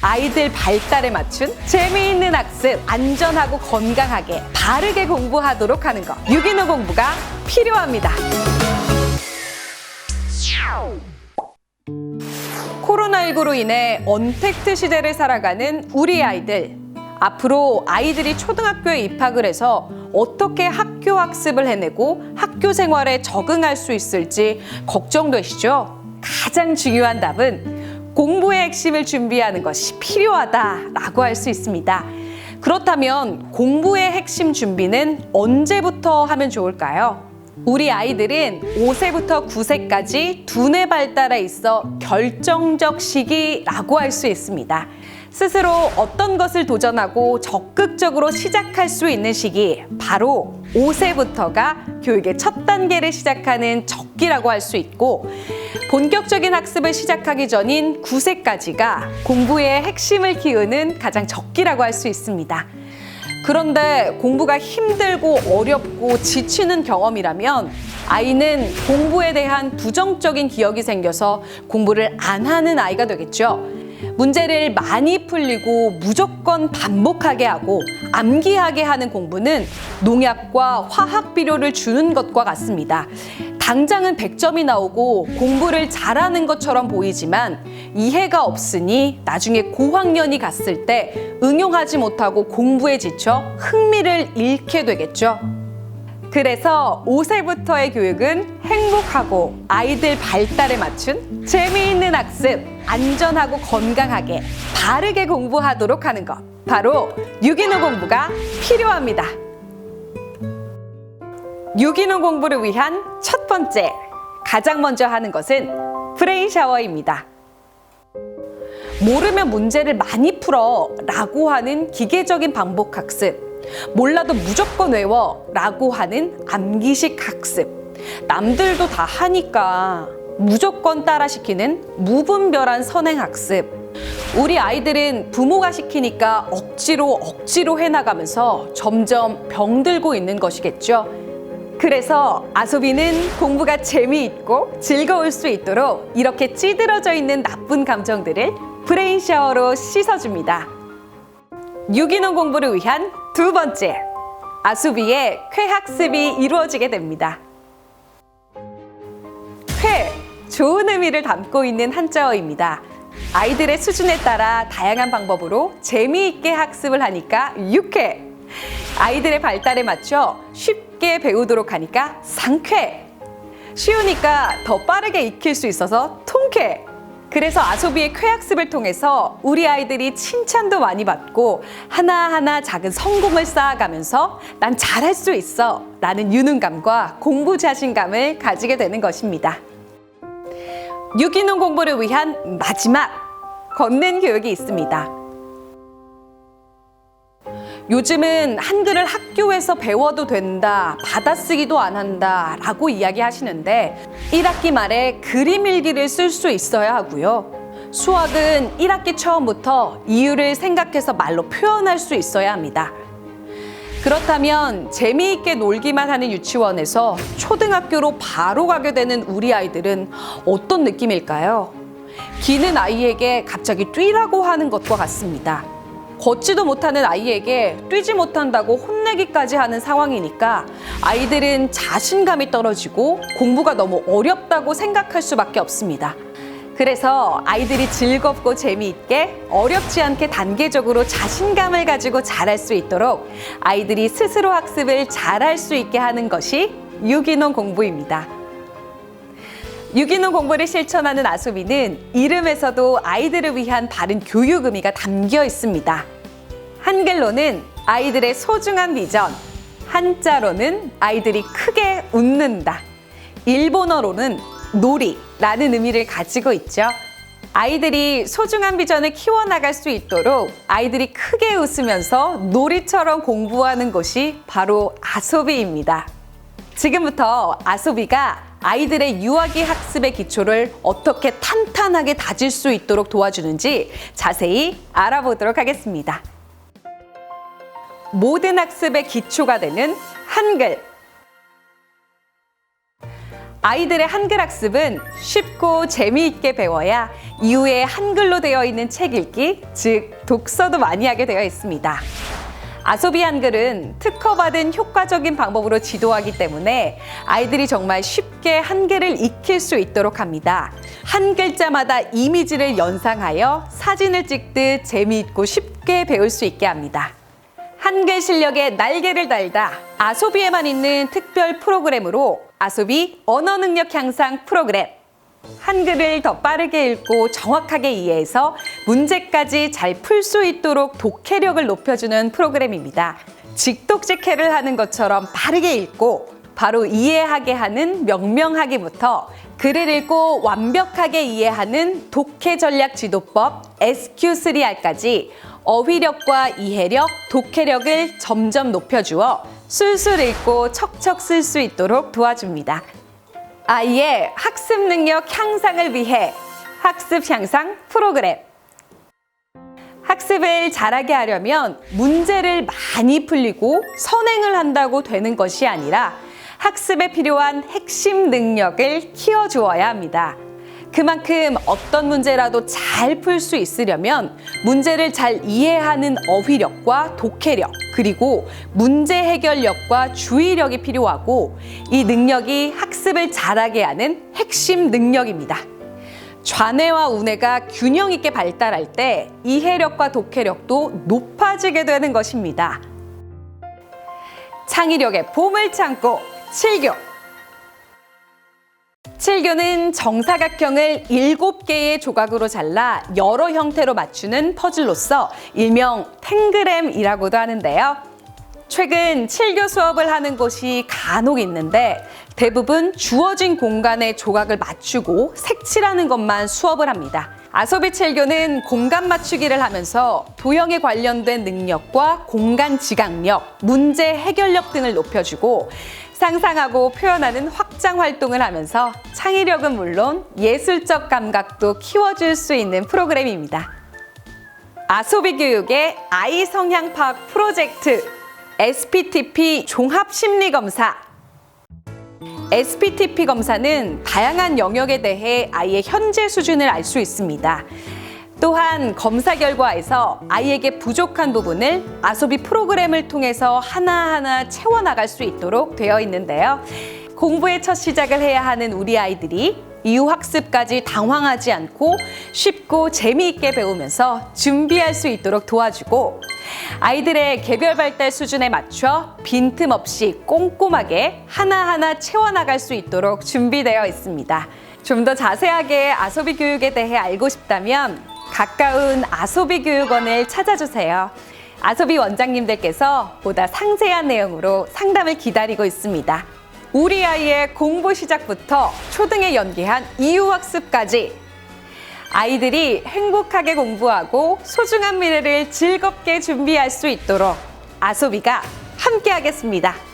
아이들 발달에 맞춘 재미있는 학습, 안전하고 건강하게 바르게 공부하도록 하는 것. 유기농 공부가 필요합니다. 코로나19로 인해 언택트 시대를 살아가는 우리 아이들. 앞으로 아이들이 초등학교에 입학을 해서 어떻게 학교 학습을 해내고 학교 생활에 적응할 수 있을지 걱정되시죠? 가장 중요한 답은 공부의 핵심을 준비하는 것이 필요하다라고 할 수 있습니다. 그렇다면 공부의 핵심 준비는 언제부터 하면 좋을까요? 우리 아이들은 5세부터 9세까지 두뇌 발달에 있어 결정적 시기라고 할 수 있습니다. 스스로 어떤 것을 도전하고 적극적으로 시작할 수 있는 시기, 바로 5세부터가 교육의 첫 단계를 시작하는 적기라고 할 수 있고, 본격적인 학습을 시작하기 전인 9세까지가 공부의 핵심을 키우는 가장 적기라고 할 수 있습니다. 그런데 공부가 힘들고 어렵고 지치는 경험이라면 아이는 공부에 대한 부정적인 기억이 생겨서 공부를 안 하는 아이가 되겠죠. 문제를 많이 풀리고 무조건 반복하게 하고 암기하게 하는 공부는 농약과 화학 비료를 주는 것과 같습니다. 당장은 100점이 나오고 공부를 잘하는 것처럼 보이지만 이해가 없으니 나중에 고학년이 갔을 때 응용하지 못하고 공부에 지쳐 흥미를 잃게 되겠죠. 그래서 5세부터의 교육은 행복하고 아이들 발달에 맞춘 재미있는 학습, 안전하고 건강하게 바르게 공부하도록 하는 것. 바로 유기농 공부가 필요합니다. 유기농 공부를 위한 첫 번째, 가장 먼저 하는 것은 브레인 샤워입니다. 모르면 문제를 많이 풀어 라고 하는 기계적인 반복 학습, 몰라도 무조건 외워 라고 하는 암기식 학습, 남들도 다 하니까 무조건 따라시키는 무분별한 선행 학습. 우리 아이들은 부모가 시키니까 억지로 해나가면서 점점 병들고 있는 것이겠죠. 그래서 아소비는 공부가 재미있고 즐거울 수 있도록 이렇게 찌들어져 있는 나쁜 감정들을 브레인 샤워로 씻어줍니다. 유기농 공부를 위한 두 번째, 아소비의 쾌학습이 이루어지게 됩니다. 쾌, 좋은 의미를 담고 있는 한자어입니다. 아이들의 수준에 따라 다양한 방법으로 재미있게 학습을 하니까 유쾌, 아이들의 발달에 맞춰 쉽게 배우도록 하니까 상쾌, 쉬우니까 더 빠르게 익힐 수 있어서 통쾌. 그래서 아소비의 쾌학습을 통해서 우리 아이들이 칭찬도 많이 받고 하나하나 작은 성공을 쌓아가면서 난 잘할 수 있어 라는 유능감과 공부 자신감을 가지게 되는 것입니다. 유기농 공부를 위한 마지막, 걷는 교육이 있습니다. 요즘은 한글을 학교에서 배워도 된다, 받아쓰기도 안 한다 라고 이야기하시는데 1학기 말에 그림 일기를 쓸 수 있어야 하고요. 수학은 1학기 처음부터 이유를 생각해서 말로 표현할 수 있어야 합니다. 그렇다면 재미있게 놀기만 하는 유치원에서 초등학교로 바로 가게 되는 우리 아이들은 어떤 느낌일까요? 기는 아이에게 갑자기 뛰라고 하는 것과 같습니다. 걷지도 못하는 아이에게 뛰지 못한다고 혼내기까지 하는 상황이니까 아이들은 자신감이 떨어지고 공부가 너무 어렵다고 생각할 수밖에 없습니다. 그래서 아이들이 즐겁고 재미있게 어렵지 않게 단계적으로 자신감을 가지고 잘할 수 있도록 아이들이 스스로 학습을 잘할 수 있게 하는 것이 유기농 공부입니다. 유기농 공부를 실천하는 아소비는 이름에서도 아이들을 위한 바른 교육 의미가 담겨 있습니다. 한글로는 아이들의 소중한 비전, 한자로는 아이들이 크게 웃는다, 일본어로는 놀이라는 의미를 가지고 있죠. 아이들이 소중한 비전을 키워나갈 수 있도록 아이들이 크게 웃으면서 놀이처럼 공부하는 곳이 바로 아소비입니다. 지금부터 아소비가 아이들의 유아기 학습의 기초를 어떻게 탄탄하게 다질 수 있도록 도와주는지 자세히 알아보도록 하겠습니다. 모든 학습의 기초가 되는 한글. 아이들의 한글 학습은 쉽고 재미있게 배워야 이후에 한글로 되어 있는 책 읽기, 즉 독서도 많이 하게 되어 있습니다. 아소비 한글은 특허받은 효과적인 방법으로 지도하기 때문에 아이들이 정말 쉽게 한글을 익힐 수 있도록 합니다. 한 글자마다 이미지를 연상하여 사진을 찍듯 재미있고 쉽게 배울 수 있게 합니다. 한글 실력에 날개를 달다 아소비에만 있는 특별 프로그램으로 아소비 언어 능력 향상 프로그램. 한글을 더 빠르게 읽고 정확하게 이해해서 문제까지 잘 풀 수 있도록 독해력을 높여주는 프로그램입니다. 직독직해를 하는 것처럼 빠르게 읽고 바로 이해하게 하는 명명하기부터 글을 읽고 완벽하게 이해하는 독해 전략 지도법 SQ3R까지 어휘력과 이해력, 독해력을 점점 높여주어 술술 읽고 척척 쓸 수 있도록 도와줍니다. 아이의 학습 능력 향상을 위해 학습 향상 프로그램. 학습을 잘하게 하려면 문제를 많이 풀리고 선행을 한다고 되는 것이 아니라 학습에 필요한 핵심 능력을 키워주어야 합니다. 그만큼 어떤 문제라도 잘 풀 수 있으려면 문제를 잘 이해하는 어휘력과 독해력, 그리고 문제 해결력과 주의력이 필요하고 이 능력이 학습을 잘하게 하는 핵심 능력입니다. 좌뇌와 우뇌가 균형 있게 발달할 때 이해력과 독해력도 높아지게 되는 것입니다. 창의력의 봄을 참고 7교. 7교는 정사각형을 7개의 조각으로 잘라 여러 형태로 맞추는 퍼즐로서 일명 탱그램이라고도 하는데요. 최근 7교 수업을 하는 곳이 간혹 있는데 대부분 주어진 공간에 조각을 맞추고 색칠하는 것만 수업을 합니다. 아소비 7교는 공간 맞추기를 하면서 도형에 관련된 능력과 공간 지각력, 문제 해결력 등을 높여주고 상상하고 표현하는 확장 활동을 하면서 창의력은 물론 예술적 감각도 키워줄 수 있는 프로그램입니다. 아소비 교육의 아이 성향 파악 프로젝트 SPTP 종합심리검사. SPTP 검사는 다양한 영역에 대해 아이의 현재 수준을 알 수 있습니다. 또한 검사 결과에서 아이에게 부족한 부분을 아소비 프로그램을 통해서 하나하나 채워나갈 수 있도록 되어 있는데요. 공부의 첫 시작을 해야 하는 우리 아이들이 이후 학습까지 당황하지 않고 쉽고 재미있게 배우면서 준비할 수 있도록 도와주고 아이들의 개별 발달 수준에 맞춰 빈틈없이 꼼꼼하게 하나하나 채워나갈 수 있도록 준비되어 있습니다. 좀 더 자세하게 아소비 교육에 대해 알고 싶다면 가까운 아소비 교육원을 찾아주세요. 아소비 원장님들께서 보다 상세한 내용으로 상담을 기다리고 있습니다. 우리 아이의 공부 시작부터 초등에 연계한 이후 학습까지 아이들이 행복하게 공부하고 소중한 미래를 즐겁게 준비할 수 있도록 아소비가 함께하겠습니다.